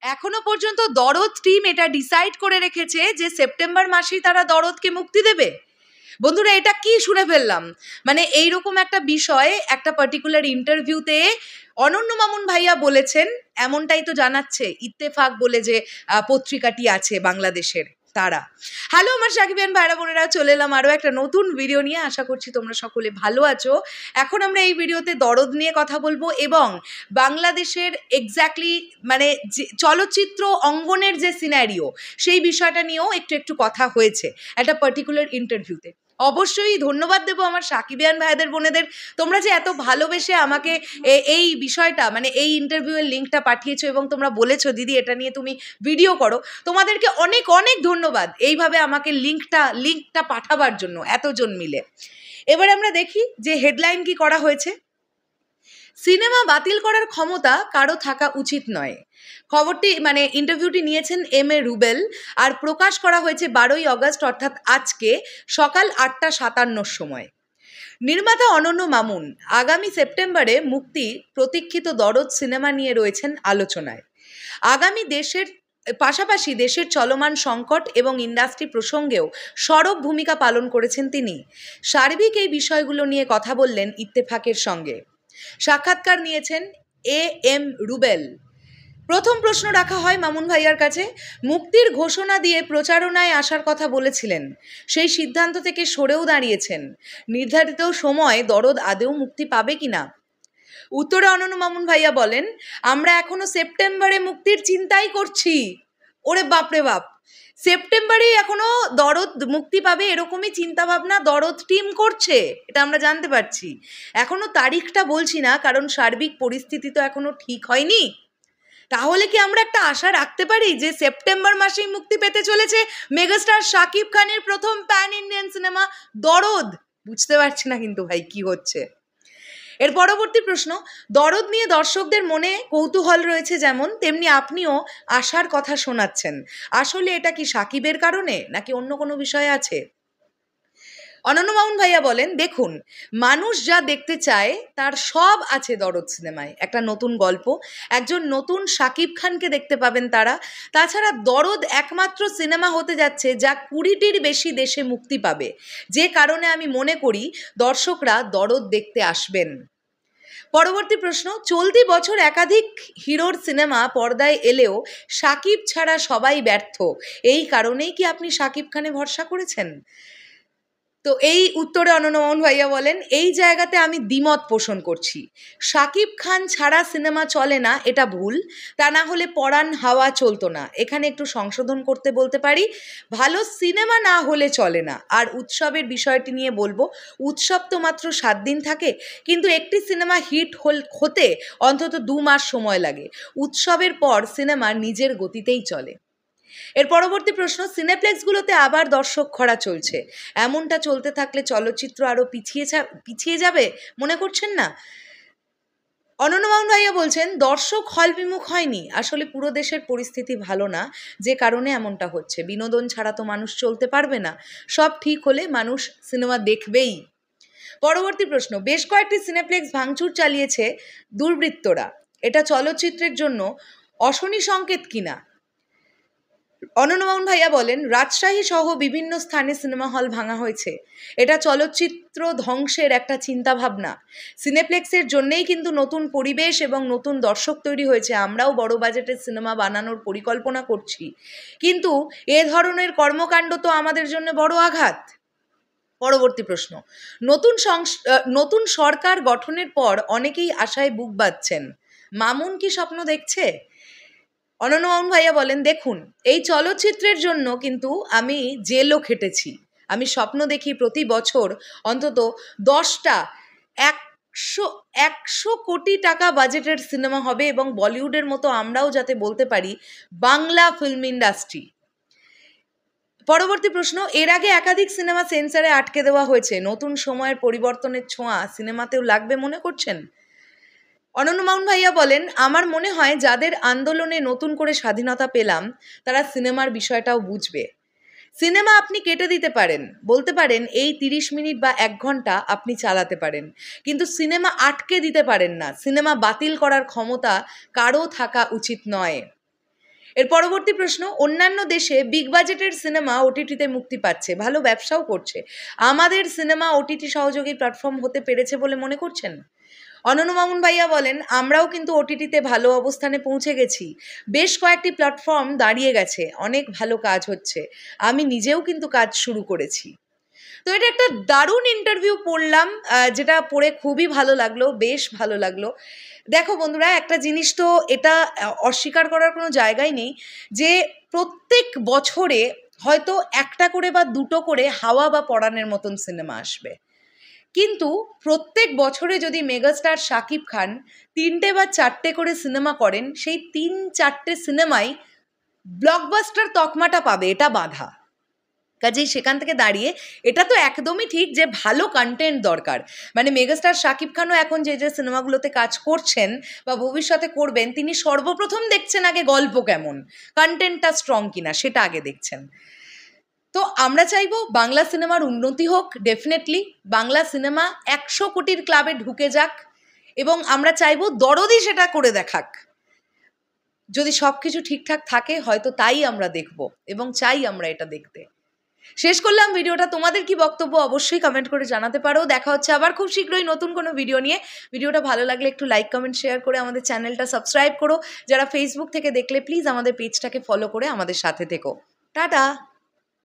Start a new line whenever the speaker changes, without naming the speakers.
এখনো পর্যন্ত দরদ টিম এটা ডিসাইড করে রেখেছে যে সেপ্টেম্বর মাসেই তারা দরদকে মুক্তি দেবে। বন্ধুরা, এটা কি শুনে ফেললাম? মানে এইরকম একটা বিষয় একটা পার্টিকুলার ইন্টারভিউতে অনন্য মামুন ভাইয়া বলেছেন, এমনটাই তো জানাচ্ছে ইত্তেফাক বলে যে পত্রিকাটি আছে বাংলাদেশের তারা। হ্যালো আমার সাকিবিয়ান ভাইরা বোনেরা, চলে এলাম আরও একটা নতুন ভিডিও নিয়ে। আশা করছি তোমরা সকলে ভালো আছো। এখন আমরা এই ভিডিওতে দরদ নিয়ে কথা বলবো এবং বাংলাদেশের এক্স্যাক্টলি মানে যে চলচ্চিত্র অঙ্গনের যে সিনারিও, সেই বিষয়টা নিয়েও একটু একটু কথা হয়েছে একটা পার্টিকুলার ইন্টারভিউতে। অবশ্যই ধন্যবাদ দেবো আমার সাকিবিয়ান ভাইদের বোনেদের, তোমরা যে এত ভালোবেসে আমাকে এই বিষয়টা মানে এই ইন্টারভিউয়ের লিঙ্কটা পাঠিয়েছো এবং তোমরা বলেছো দিদি এটা নিয়ে তুমি ভিডিও করো। তোমাদেরকে অনেক অনেক ধন্যবাদ এইভাবে আমাকে লিঙ্কটা পাঠাবার জন্য এতজন মিলে। এবার আমরা দেখি যে হেডলাইন কি করা হয়েছে। সিনেমা বাতিল করার ক্ষমতা কারো থাকা উচিত নয়। খবরটি মানে ইন্টারভিউটি নিয়েছেন এম.এ. রুবেল আর প্রকাশ করা হয়েছে 12ই অগস্ট অর্থাৎ আজকে সকাল 8:57 সময়। নির্মাতা অনন্য মামুন আগামী সেপ্টেম্বরে মুক্তি প্রতীক্ষিত দরদ সিনেমা নিয়ে রয়েছেন আলোচনায়। আগামী পাশাপাশি দেশের চলমান সংকট এবং ইন্ডাস্ট্রি প্রসঙ্গেও সরব ভূমিকা পালন করেছেন তিনি। সার্বিক এই বিষয়গুলো নিয়ে কথা বললেন ইত্তেফাকের সঙ্গে। সাক্ষাৎকার নিয়েছেন এ.এম. রুবেল। প্রথম প্রশ্ন রাখা হয় মামুন ভাইয়ার কাছে। মুক্তির ঘোষণা দিয়ে প্রচারণায় আসার কথা বলেছিলেন, সেই সিদ্ধান্ত থেকে সরেও দাঁড়িয়েছেন। নির্ধারিত সময় দরদ আদেও মুক্তি পাবে কিনা? উত্তরে অনন্য মামুন ভাইয়া বলেন, আমরা এখনো সেপ্টেম্বরে মুক্তির চিন্তাই করছি। ওরে বাপরে বাপ, সেপ্টেম্বরেই এখনো দরদ মুক্তি পাবে এরকমই চিন্তা ভাবনা দরদ টিম করছে, এটা আমরা জানতে পারছি। এখনো তারিখটা বলছি না, কারণ সার্বিক পরিস্থিতি তো এখনো ঠিক হয়নি। তাহলে কি আমরা একটা আশা রাখতে পারি যে সেপ্টেম্বর মাসেই মুক্তি পেতে চলেছে মেগাস্টার শাকিব খানের প্রথম প্যান ইন্ডিয়ান সিনেমা দরদ? বুঝতে পারছি না কিন্তু ভাই কি হচ্ছে। এর পরবর্তী প্রশ্ন, দরদ নিয়ে দর্শকদের মনে কৌতূহল রয়েছে যেমন, তেমনি আপনিও আশার কথা শোনাচ্ছেন। আসলে এটা কি শাকিবের কারণে নাকি অন্য কোনো বিষয় আছে? অনন্য মামুন ভাইয়া বলেন, দেখুন মানুষ যা দেখতে চায় তার সব আছে দরদ সিনেমায়। একটা নতুন গল্প, একজন নতুন শাকিব খানকে দেখতে পাবেন তারা। তাছাড়া দরদ একমাত্র সিনেমা হতে যাচ্ছে যা 20টির বেশি দেশে মুক্তি পাবে, যে কারণে আমি মনে করি দর্শকরা দরদ দেখতে আসবেন। পরবর্তী প্রশ্ন, চলতি বছর একাধিক হিরোর সিনেমা পর্দায় এলেও শাকিব ছাড়া সবাই ব্যর্থ, এই কারণেই কি আপনি শাকিব খানে ভরসা করেছেন? তো এই উত্তরে অনন্য মামুন ভাইয়া বলেন, এই জায়গাতে আমি দ্বিমত পোষণ করছি। শাকিব খান ছাড়া সিনেমা চলে না এটা ভুল, তা না হলে পরাণ হাওয়া চলতো না। এখানে একটু সংশোধন করতে বলতে পারি, ভালো সিনেমা না হলে চলে না। আর উৎসবের বিষয়টি নিয়ে বলবো, উৎসব তো মাত্র 7 দিন থাকে, কিন্তু একটি সিনেমা হিট হতে অন্তত 2 মাস সময় লাগে। উৎসবের পর সিনেমা নিজের গতিতেই চলে। এর পরবর্তী প্রশ্ন, সিনেপ্লেক্সগুলোতে আবার দর্শক খরা চলছে, এমনটা চলতে থাকলে চলচ্চিত্র আরও পিছিয়ে যাবে মনে করছেন না? অনন্য মামুন ভাইয়া বলছেন, দর্শক হল বিমুখ হয়নি, আসলে পুরো দেশের পরিস্থিতি ভালো না, যে কারণে এমনটা হচ্ছে। বিনোদন ছাড়া তো মানুষ চলতে পারবে না, সব ঠিক হলে মানুষ সিনেমা দেখবেই। পরবর্তী প্রশ্ন, বেশ কয়েকটি সিনেপ্লেক্স ভাঙচুর চালিয়েছে দুর্বৃত্তরা, এটা চলচ্চিত্রের জন্য অশনি সংকেত কিনা? অনন্য মামুন ভাইয়া বলেন, রাজশাহী সহ বিভিন্ন স্থানে সিনেমা হল ভাঙা হয়েছে, এটা চলচ্চিত্র ধ্বংসের একটা চিন্তাভাবনা। সিনেপ্লেক্সের জন্যেই কিন্তু নতুন পরিবেশ এবং নতুন দর্শক তৈরি হয়েছে। আমরাও বড় বাজেটের সিনেমা বানানোর পরিকল্পনা করছি, কিন্তু এ ধরনের কর্মকাণ্ড তো আমাদের জন্য বড় আঘাত। পরবর্তী প্রশ্ন, নতুন সরকার গঠনের পর অনেকেই আশায় বুক বাঁধছেন, মামুন কি স্বপ্ন দেখছে? অনন্য মামুন ভাইয়া বলেন, দেখুন এই চলচ্চিত্রের জন্য কিন্তু আমি জেলও খেটেছি। আমি স্বপ্ন দেখি প্রতি বছর অন্তত 10টা 100 কোটি টাকা বাজেটের সিনেমা হবে এবং বলিউডের মতো আমরাও যাতে বলতে পারি বাংলা ফিল্ম ইন্ডাস্ট্রি। পরবর্তী প্রশ্ন, এর আগে একাধিক সিনেমা সেন্সরে আটকে দেওয়া হয়েছে, নতুন সময়ের পরিবর্তনের ছোঁয়া সিনেমাতেও লাগবে মনে করছেন? অনন্য মামুন ভাইয়া বলেন, আমার মনে হয় যাদের আন্দোলনে নতুন করে স্বাধীনতা পেলাম তারা সিনেমার বিষয়টাও বুঝবে। সিনেমা আপনি কেটে দিতে পারেন, বলতে পারেন এই 30 মিনিট বা 1 ঘন্টা আপনি চালাতে পারেন, কিন্তু সিনেমা আটকে দিতে পারেন না। সিনেমা বাতিল করার ক্ষমতা কারও থাকা উচিত নয়। এর পরবর্তী প্রশ্ন, অন্যান্য দেশে বিগ বাজেটের সিনেমা ওটিটিতে মুক্তি পাচ্ছে, ভালো ব্যবসাও করছে, আমাদের সিনেমা ওটিটি সহযোগী প্ল্যাটফর্ম হতে পেরেছে বলে মনে করছেন? অনন্য মামুন ভাইয়া বলেন, আমরাও কিন্তু ওটিটিতে ভালো অবস্থানে পৌঁছে গেছি, বেশ কয়েকটি প্ল্যাটফর্ম দাঁড়িয়ে গেছে, অনেক ভালো কাজ হচ্ছে, আমি নিজেও কিন্তু কাজ শুরু করেছি। তো এটা একটা দারুণ ইন্টারভিউ পড়লাম, যেটা পড়ে খুবই ভালো লাগলো, বেশ ভালো লাগলো। দেখো বন্ধুরা, একটা জিনিস তো এটা অস্বীকার করার কোনো জায়গাই নেই যে প্রত্যেক বছরে হয়তো একটা করে বা দুটো করে হাওয়া বা পরাণের মতন সিনেমা আসবে, কিন্তু প্রত্যেক বছরে যদি মেগাস্টার শাকিব খান 3টে বা 4টে করে সিনেমা করেন, সেই 3-4টে সিনেমাই ব্লকবাস্টার তকমাটা পাবে, এটা বাঁধা। কাজেই সেখান থেকে দাঁড়িয়ে এটা তো একদমই ঠিক যে ভালো কন্টেন্ট দরকার। মানে মেগাস্টার শাকিব খানও এখন যে যে সিনেমাগুলোতে কাজ করছেন বা ভবিষ্যতে করবেন, তিনি সর্বপ্রথম দেখছেন আগে গল্প কেমন, কন্টেন্টটা স্ট্রং কিনা, সেটা আগে দেখছেন। তো আমরা চাইবো বাংলা সিনেমার উন্নতি হোক, ডেফিনেটলি বাংলা সিনেমা 100 কোটির ক্লাবে ঢুকে যাক, এবং আমরা চাইবো দরদি সেটা করে দেখাক। যদি সব কিছু ঠিকঠাক থাকে হয়তো তাই আমরা দেখব, এবং চাই আমরা এটা দেখতে। শেষ করলাম ভিডিওটা, তোমাদের কি বক্তব্য অবশ্যই কমেন্ট করে জানাতে পারো। দেখা হচ্ছে আবার খুব শীঘ্রই নতুন কোনো ভিডিও নিয়ে। ভিডিওটা ভালো লাগলে একটু লাইক কমেন্ট শেয়ার করে আমাদের চ্যানেলটা সাবস্ক্রাইব করো। যারা ফেসবুক থেকে দেখলে প্লিজ আমাদের পেজটাকে ফলো করে আমাদের সাথে থেকো। টাটা।